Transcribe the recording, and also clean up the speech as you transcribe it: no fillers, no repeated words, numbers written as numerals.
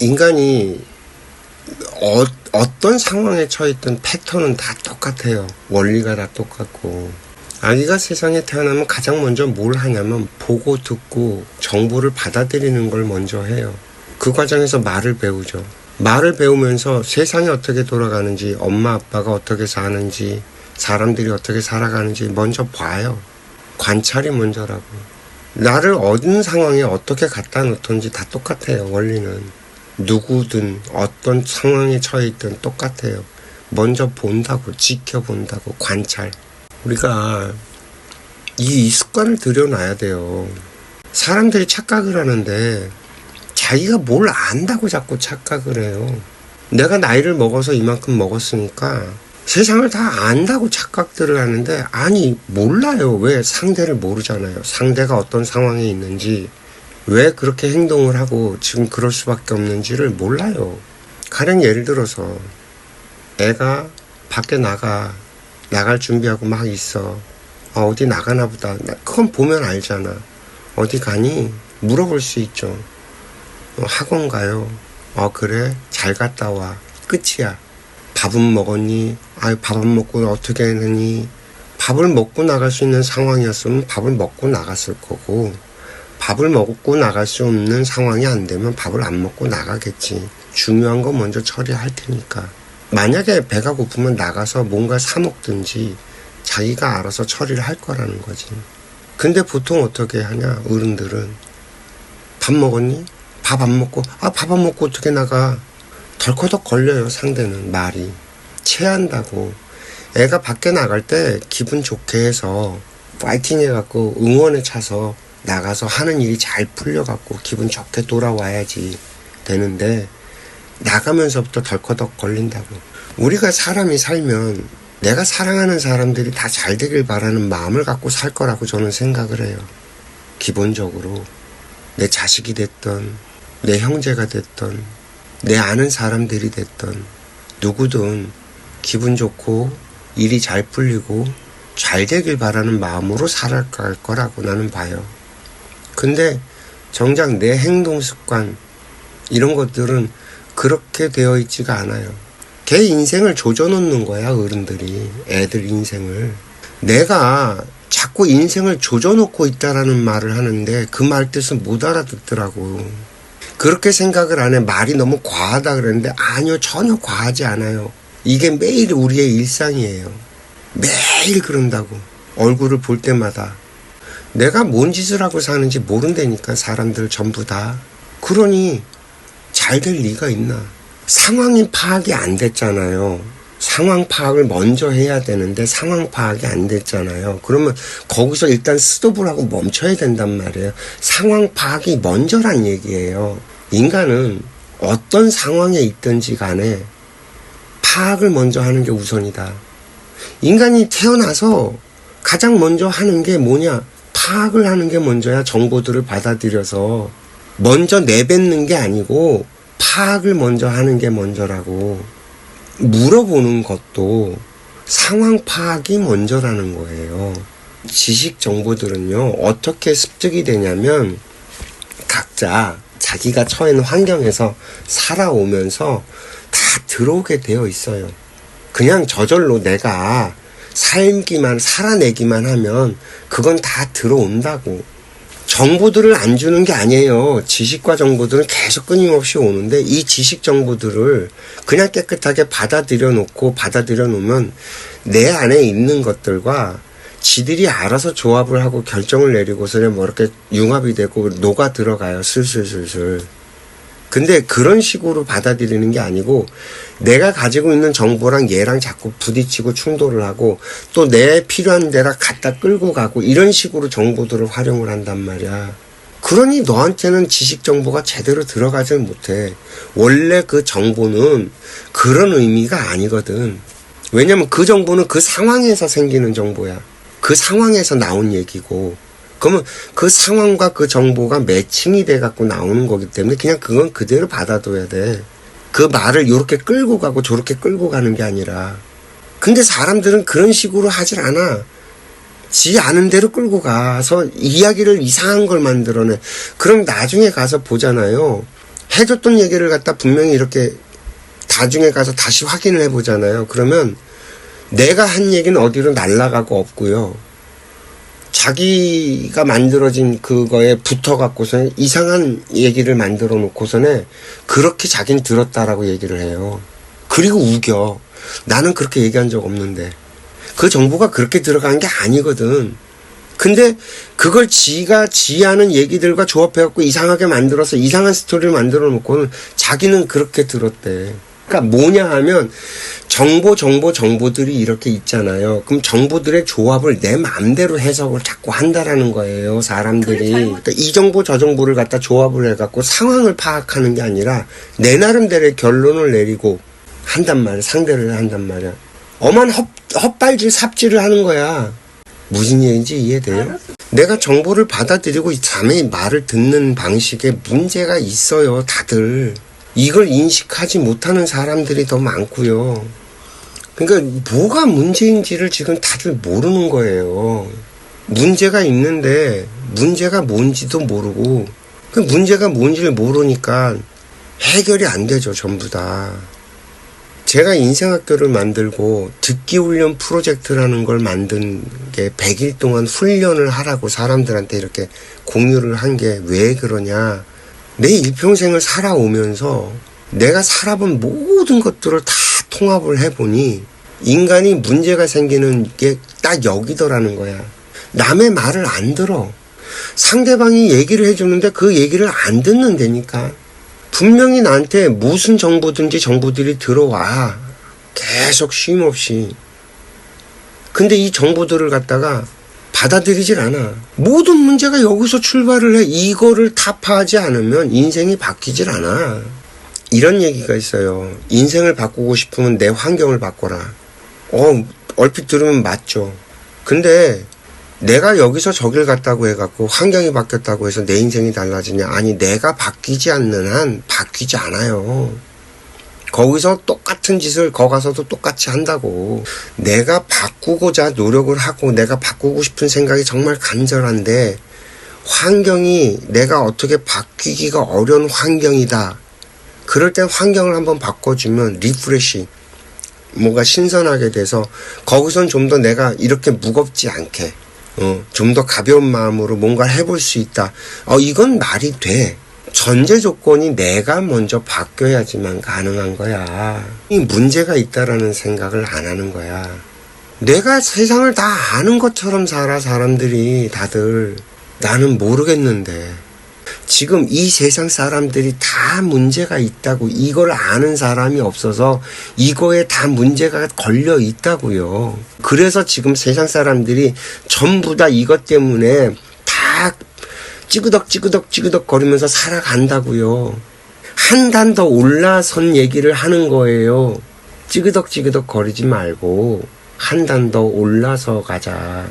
인간이 어떤 상황에 처했든 패턴은 다 똑같아요. 원리가 다 똑같고. 아기가 세상에 태어나면 가장 먼저 뭘 하냐면 보고 듣고 정보를 받아들이는 걸 먼저 해요. 그 과정에서 말을 배우죠. 말을 배우면서 세상이 어떻게 돌아가는지, 엄마 아빠가 어떻게 사는지, 사람들이 어떻게 살아가는지 먼저 봐요. 관찰이 먼저라고. 나를 어느 상황에 어떻게 갖다 놓던지 다 똑같아요. 원리는. 누구든 어떤 상황에 처해 있든 똑같아요. 먼저 본다고, 지켜본다고, 관찰. 우리가 이 습관을 들여놔야 돼요. 사람들이 착각을 하는데 자기가 뭘 안다고 자꾸 착각을 해요. 내가 나이를 먹어서 이만큼 먹었으니까 세상을 다 안다고 착각들을 하는데, 아니 몰라요. 왜? 상대를 모르잖아요. 상대가 어떤 상황에 있는지, 왜 그렇게 행동을 하고 지금 그럴 수밖에 없는지를 몰라요. 가령 예를 들어서 애가 밖에 나갈 준비하고 막 있어. 어디 나가나 보다. 그건 보면 알잖아. 어디 가니? 물어볼 수 있죠. 학원 가요. 그래? 잘 갔다 와. 끝이야. 밥은 먹었니? 밥 안 먹고 어떻게 했니? 밥을 먹고 나갈 수 있는 상황이었으면 밥을 먹고 나갔을 거고, 밥을 먹고 나갈 수 없는 상황이 안 되면 밥을 안 먹고 나가겠지. 중요한 거 먼저 처리할 테니까. 만약에 배가 고프면 나가서 뭔가 사 먹든지 자기가 알아서 처리를 할 거라는 거지. 근데 보통 어떻게 하냐, 어른들은. 밥 먹었니? 밥 안 먹고, 밥 안 먹고 어떻게 나가? 덜커덕 걸려요, 상대는. 말이. 체한다고. 애가 밖에 나갈 때 기분 좋게 해서 파이팅 해갖고 응원에 차서 나가서 하는 일이 잘 풀려갖고 기분 좋게 돌아와야지 되는데, 나가면서부터 덜커덕 걸린다고. 우리가 사람이 살면 내가 사랑하는 사람들이 다 잘 되길 바라는 마음을 갖고 살 거라고 저는 생각을 해요. 기본적으로. 내 자식이 됐던, 내 형제가 됐던, 내 아는 사람들이 됐던, 누구든 기분 좋고 일이 잘 풀리고 잘 되길 바라는 마음으로 살아갈 거라고 나는 봐요. 근데 정작 내 행동 습관 이런 것들은 그렇게 되어 있지가 않아요. 걔 인생을 조져놓는 거야, 어른들이. 애들 인생을. 내가 자꾸 인생을 조져놓고 있다라는 말을 하는데 그 말 뜻은 못 알아듣더라고. 그렇게 생각을 안 해. 말이 너무 과하다 그랬는데, 아니요, 전혀 과하지 않아요. 이게 매일 우리의 일상이에요. 매일 그런다고. 얼굴을 볼 때마다. 내가 뭔 짓을 하고 사는지 모른다니까, 사람들 전부 다. 그러니 잘 될 리가 있나. 상황이 파악이 안 됐잖아요. 상황 파악을 먼저 해야 되는데 상황 파악이 안 됐잖아요. 그러면 거기서 일단 스톱을 하고 멈춰야 된단 말이에요. 상황 파악이 먼저란 얘기예요. 인간은 어떤 상황에 있든지 간에 파악을 먼저 하는 게 우선이다. 인간이 태어나서 가장 먼저 하는 게 뭐냐? 파악을 하는 게 먼저야. 정보들을 받아들여서 먼저 내뱉는 게 아니고 파악을 먼저 하는 게 먼저라고. 물어보는 것도 상황 파악이 먼저라는 거예요. 지식 정보들은요, 어떻게 습득이 되냐면 각자 자기가 처해 있는 환경에서 살아오면서 다 들어오게 되어 있어요. 그냥 저절로 내가 살아내기만 하면 그건 다 들어온다고. 정보들을 안 주는 게 아니에요. 지식과 정보들은 계속 끊임없이 오는데 이 지식 정보들을 그냥 깨끗하게 받아들여 놓으면 내 안에 있는 것들과 지들이 알아서 조합을 하고 결정을 내리고서 뭐 이렇게 융합이 되고 녹아 들어가요. 슬슬슬슬. 근데 그런 식으로 받아들이는 게 아니고 내가 가지고 있는 정보랑 얘랑 자꾸 부딪히고 충돌을 하고 또 내 필요한 데라 갖다 끌고 가고 이런 식으로 정보들을 활용을 한단 말이야. 그러니 너한테는 지식 정보가 제대로 들어가질 못해. 원래 그 정보는 그런 의미가 아니거든. 왜냐면 그 정보는 그 상황에서 생기는 정보야. 그 상황에서 나온 얘기고. 그러면 그 상황과 그 정보가 매칭이 돼갖고 나오는 거기 때문에 그냥 그건 그대로 받아둬야 돼. 그 말을 요렇게 끌고 가고 저렇게 끌고 가는 게 아니라 근데 사람들은 그런 식으로 하질 않아. 지 아는 대로 끌고 가서 이야기를 이상한 걸 만들어내. 그럼 나중에 가서 보잖아요. 해줬던 얘기를 갖다 분명히 이렇게 나중에 가서 다시 확인을 해보잖아요. 그러면 내가 한 얘기는 어디로 날아가고 없고요. 자기가 만들어진 그거에 붙어갖고서 이상한 얘기를 만들어 놓고서는 그렇게 자기는 들었다라고 얘기를 해요. 그리고 우겨. 나는 그렇게 얘기한 적 없는데. 그 정보가 그렇게 들어간 게 아니거든. 근데 그걸 지가 지하는 얘기들과 조합해갖고 이상하게 만들어서 이상한 스토리를 만들어 놓고는 자기는 그렇게 들었대. 그러니까 뭐냐 하면 정보들이 이렇게 있잖아요. 그럼 정보들의 조합을 내 마음대로 해석을 자꾸 한다라는 거예요. 사람들이. 그러니까 이 정보 저 정보를 갖다 조합을 해갖고 상황을 파악하는 게 아니라 내 나름대로의 결론을 내리고 한단 말이야. 상대를 한단 말이야. 엄한 헛발질 삽질을 하는 거야. 무슨 얘기인지 이해돼요? 내가 정보를 받아들이고 자매의 말을 듣는 방식에 문제가 있어요. 다들. 이걸 인식하지 못하는 사람들이 더 많고요. 그러니까 뭐가 문제인지를 지금 다들 모르는 거예요. 문제가 있는데 문제가 뭔지도 모르고 그 문제가 뭔지를 모르니까 해결이 안 되죠. 전부 다. 제가 인생학교를 만들고 듣기훈련 프로젝트라는 걸 만든 게 100일 동안 훈련을 하라고 사람들한테 이렇게 공유를 한 게 왜 그러냐. 내 일평생을 살아오면서 내가 살아본 모든 것들을 다 통합을 해보니 인간이 문제가 생기는 게 딱 여기더라는 거야. 남의 말을 안 들어. 상대방이 얘기를 해주는데 그 얘기를 안 듣는다니까. 분명히 나한테 무슨 정보든지 정보들이 들어와. 계속 쉼없이. 근데 이 정보들을 갖다가 받아들이질 않아. 모든 문제가 여기서 출발을 해. 이거를 타파하지 않으면 인생이 바뀌질 않아. 이런 얘기가 있어요. 인생을 바꾸고 싶으면 내 환경을 바꿔라. 얼핏 들으면 맞죠. 근데 내가 여기서 저길 갔다고 해갖고 환경이 바뀌었다고 해서 내 인생이 달라지냐? 아니, 내가 바뀌지 않는 한 바뀌지 않아요. 거기서 똑같은 짓을 거 가서도 똑같이 한다고. 내가 바꾸고자 노력을 하고 내가 바꾸고 싶은 생각이 정말 간절한데 환경이 내가 어떻게 바뀌기가 어려운 환경이다. 그럴 땐 환경을 한번 바꿔주면 리프레시, 뭔가 신선하게 돼서 거기선 좀 더 내가 이렇게 무겁지 않게 좀 더 가벼운 마음으로 뭔가를 해볼 수 있다. 이건 말이 돼. 전제 조건이 내가 먼저 바뀌어야지만 가능한 거야. 이 문제가 있다라는 생각을 안 하는 거야. 내가 세상을 다 아는 것처럼 살아, 사람들이 다들. 나는 모르겠는데. 지금 이 세상 사람들이 다 문제가 있다고, 이걸 아는 사람이 없어서 이거에 다 문제가 걸려 있다고요. 그래서 지금 세상 사람들이 전부 다 이것 때문에 다 찌그덕 거리면서 살아간다고요. 한 단 더 올라선 얘기를 하는 거예요. 찌그덕 거리지 말고 한 단 더 올라서 가자.